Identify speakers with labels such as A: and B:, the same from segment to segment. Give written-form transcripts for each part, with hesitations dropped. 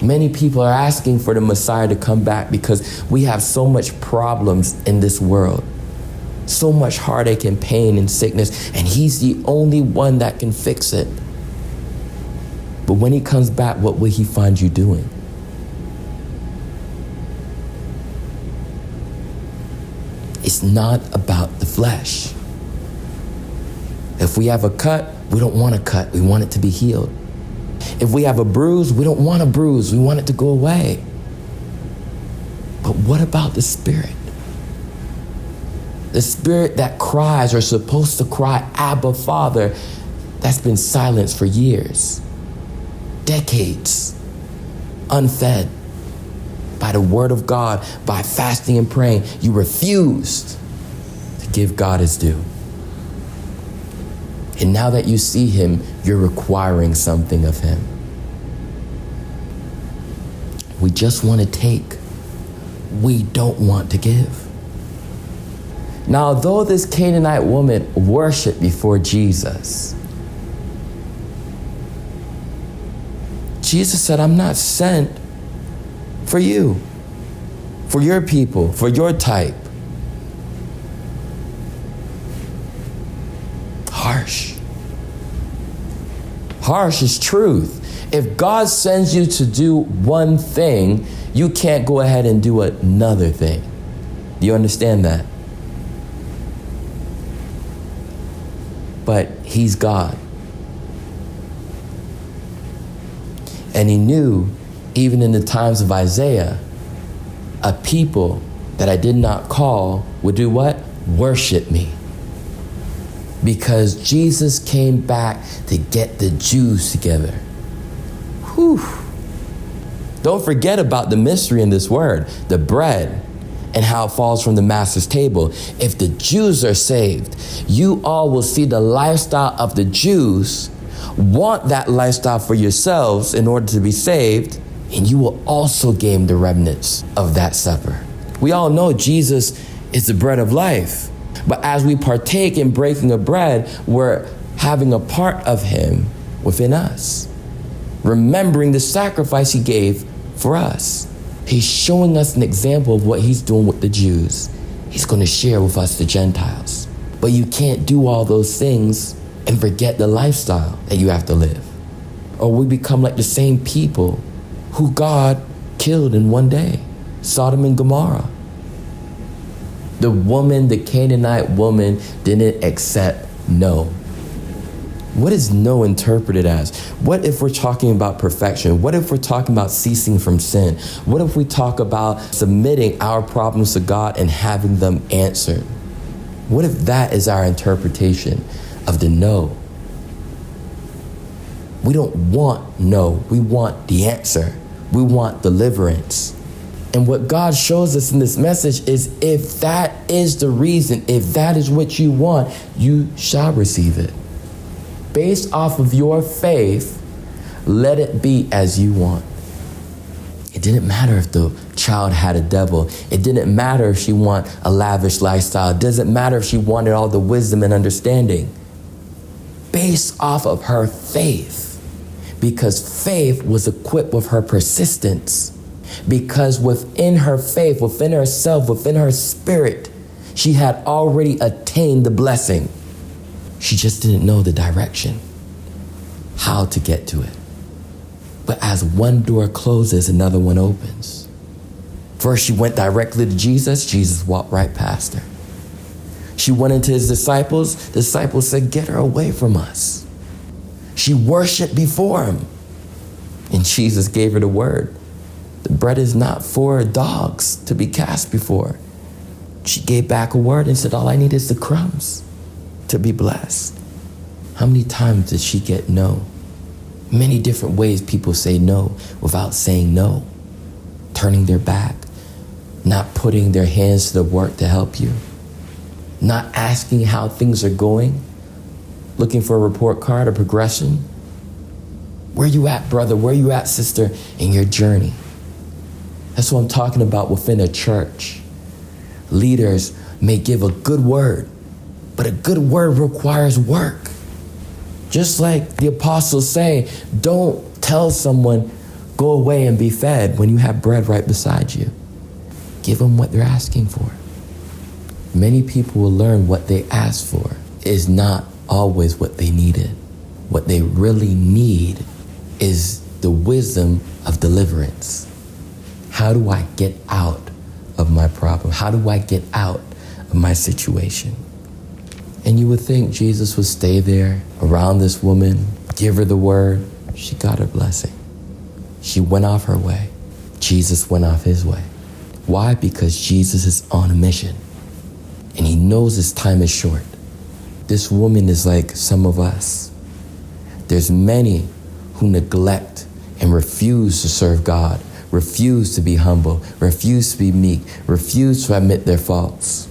A: Many people are asking for the Messiah to come back because we have so much problems in this world, so much heartache and pain and sickness, and he's the only one that can fix it. But when he comes back, what will he find you doing? It's not about the flesh. If we have a cut, we don't want a cut. We want it to be healed. If we have a bruise, we don't want a bruise. We want it to go away. But what about the spirit? The spirit that cries or is supposed to cry, Abba, Father, that's been silenced for years, decades, unfed by the word of God, by fasting and praying. You refused to give God his due. And now that you see him, you're requiring something of him. We just want to take. We don't want to give. Now, though this Canaanite woman worshiped before Jesus, Jesus said, I'm not sent for you, for your people, for your type. Harsh. Harsh is truth. If God sends you to do one thing, you can't go ahead and do another thing. Do you understand that? But he's God. And he knew, even in the times of Isaiah, a people that I did not call would do what? Worship me. Because Jesus came back to get the Jews together. Whew. Don't forget about the mystery in this word, the bread, and how it falls from the master's table. If the Jews are saved, you all will see the lifestyle of the Jews, want that lifestyle for yourselves in order to be saved, and you will also gain the remnants of that supper. We all know Jesus is the bread of life. But as we partake in breaking of bread, we're having a part of him within us, remembering the sacrifice he gave for us. He's showing us an example of what he's doing with the Jews. He's going to share with us, the Gentiles. But you can't do all those things and forget the lifestyle that you have to live. Or we become like the same people who God killed in one day, Sodom and Gomorrah. The woman, the Canaanite woman, didn't accept no. What is no interpreted as? What if we're talking about perfection? What if we're talking about ceasing from sin? What if we talk about submitting our problems to God and having them answered? What if that is our interpretation of the no? We don't want no. We want the answer. We want deliverance. And what God shows us in this message is, if that is the reason, if that is what you want, you shall receive it. Based off of your faith, let it be as you want. It didn't matter if the child had a devil. It didn't matter if she wanted a lavish lifestyle. It doesn't matter if she wanted all the wisdom and understanding. Based off of her faith, because faith was equipped with her persistence. Because within her faith, within herself, within her spirit, she had already attained the blessing. She just didn't know the direction, how to get to it. But as one door closes, another one opens. First, she went directly to Jesus. Jesus walked right past her. She went into his disciples. The disciples said, get her away from us. She worshiped before him. And Jesus gave her the word. The bread is not for dogs to be cast before. She gave back a word and said, all I need is the crumbs to be blessed. How many times did she get no? Many different ways people say no without saying no. Turning their back, not putting their hands to the work to help you, not asking how things are going, looking for a report card or progression. Where you at, brother? Where you at, sister, in your journey? That's what I'm talking about within a church. Leaders may give a good word, but a good word requires work. Just like the apostles say, don't tell someone, go away and be fed when you have bread right beside you. Give them what they're asking for. Many people will learn what they ask for is not always what they needed. What they really need is the wisdom of deliverance. How do I get out of my problem? How do I get out of my situation? And you would think Jesus would stay there around this woman, give her the word. She got her blessing. She went off her way. Jesus went off his way. Why? Because Jesus is on a mission and he knows his time is short. This woman is like some of us. There's many who neglect and refuse to serve God, refuse to be humble, refuse to be meek, refuse to admit their faults.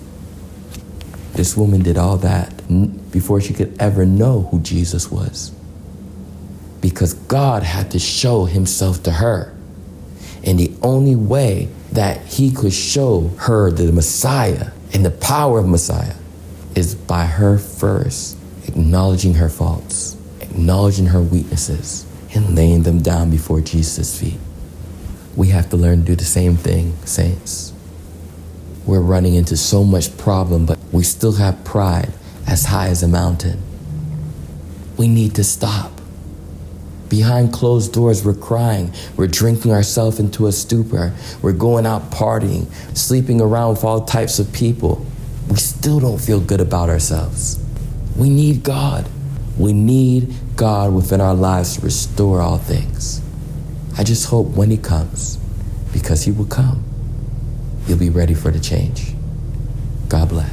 A: This woman did all that before she could ever know who Jesus was, because God had to show himself to her. And the only way that he could show her the Messiah and the power of Messiah is by her first acknowledging her faults, acknowledging her weaknesses, and laying them down before Jesus' feet. We have to learn to do the same thing, saints. We're running into so much problem, but we still have pride as high as a mountain. We need to stop. Behind closed doors, we're crying. We're drinking ourselves into a stupor. We're going out partying, sleeping around with all types of people. We still don't feel good about ourselves. We need God. We need God within our lives to restore all things. I just hope when he comes, because he will come, you'll be ready for the change. God bless.